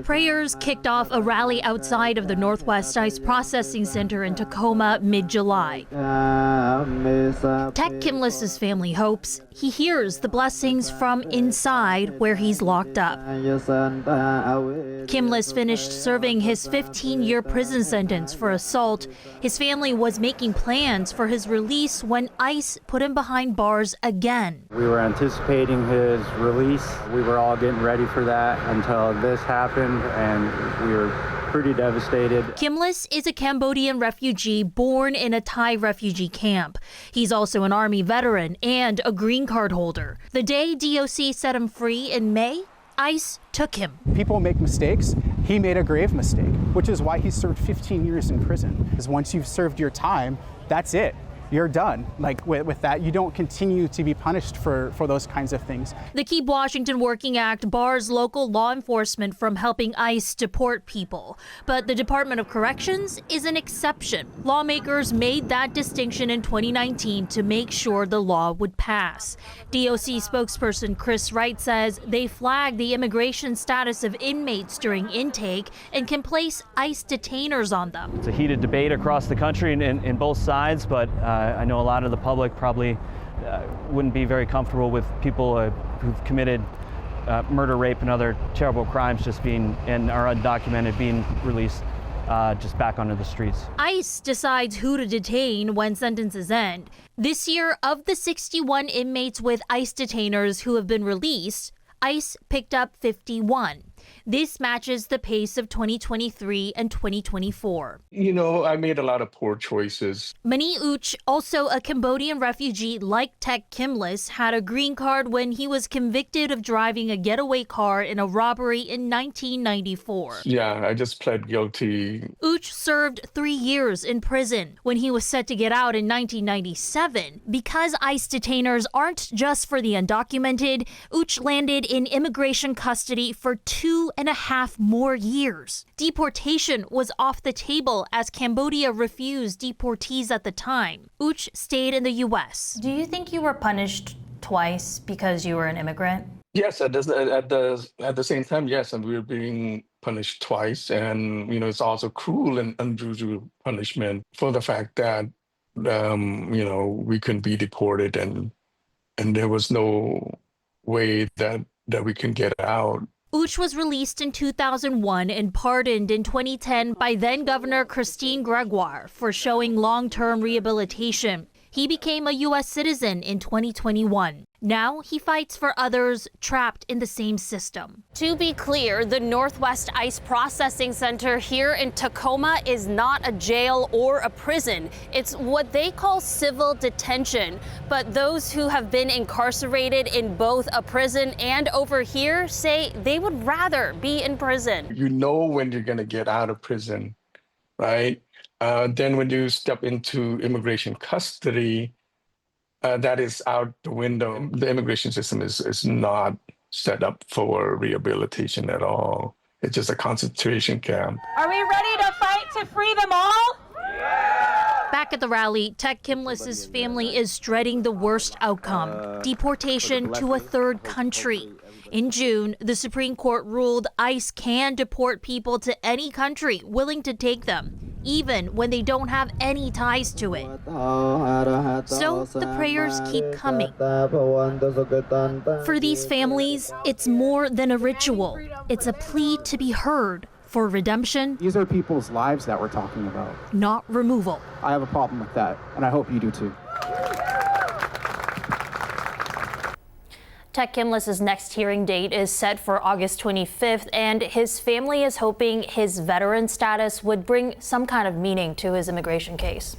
Prayers kicked off a rally outside of the Northwest ICE Processing Center in Tacoma mid-July. Tek Kimlis's family hopes he hears the blessings from inside where he's locked up. Kimlis finished serving his 15-year prison sentence for assault. His family was making plans for his release when ICE put him behind bars again. We were anticipating his release. We were all getting ready for that until this happened, and we were pretty devastated. Kimlis is a Cambodian refugee born in a Thai refugee camp. He's also an Army veteran and a green card holder. The day DOC set him free in May, ICE took him. People make mistakes. He made a grave mistake, which is why he served 15 years in prison. Because once you've served your time, that's it. You're done. Like with that, you don't continue to be punished for those kinds of things. The Keep Washington Working Act bars local law enforcement from helping ICE deport people. But the Department of Corrections is an exception. Lawmakers made that distinction in 2019 to make sure the law would pass. DOC spokesperson Chris Wright says they flagged the immigration status of inmates during intake and can place ICE detainers on them. It's a heated debate across the country in both sides, but I know a lot of the public probably wouldn't be very comfortable with people who've committed murder, rape, and other terrible crimes just being and are undocumented being released just back onto the streets. ICE decides who to detain when sentences end. This year, of the 61 inmates with ICE detainers who have been released, ICE picked up 51. This matches the pace of 2023 and 2024. You know, I made a lot of poor choices. Mani Uch, also a Cambodian refugee like Tek Kimlis, had a green card when he was convicted of driving a getaway car in a robbery in 1994. Yeah, I just pled guilty. Uch served 3 years in prison. When he was set to get out in 1997, because ICE detainers aren't just for the undocumented, Uch landed in immigration custody for 2.5 more years. Deportation was off the table as Cambodia refused deportees at the time. Uch stayed in the U.S. Do you think you were punished twice because you were an immigrant? Yes, at the same time, yes, and we were being punished twice, and you know, it's also cruel and unusual punishment for the fact that you know, we couldn't be deported, and there was no way that we can get out. Uch was released in 2001 and pardoned in 2010 by then-Governor Christine Gregoire for showing long-term rehabilitation. He became a U.S. citizen in 2021. Now he fights for others trapped in the same system. To be clear, the Northwest ICE Processing Center here in Tacoma is not a jail or a prison. It's what they call civil detention. But those who have been incarcerated in both a prison and over here say they would rather be in prison. You know when you're going to get out of prison, right? Then when you step into immigration custody, that is out the window. The immigration system is not set up for rehabilitation at all. It's just a concentration camp. Are we ready to fight to free them all? Back at the rally, Tek Kimlis's family is dreading the worst outcome, deportation to a third country. In June, the Supreme Court ruled ICE can deport people to any country willing to take them, even when they don't have any ties to it. So the prayers keep coming. For these families, it's more than a ritual. It's a plea to be heard for redemption. These are people's lives that we're talking about. Not removal. I have a problem with that, and I hope you do too. Tek Kimlis's next hearing date is set for August 25th, and his family is hoping his veteran status would bring some kind of meaning to his immigration case.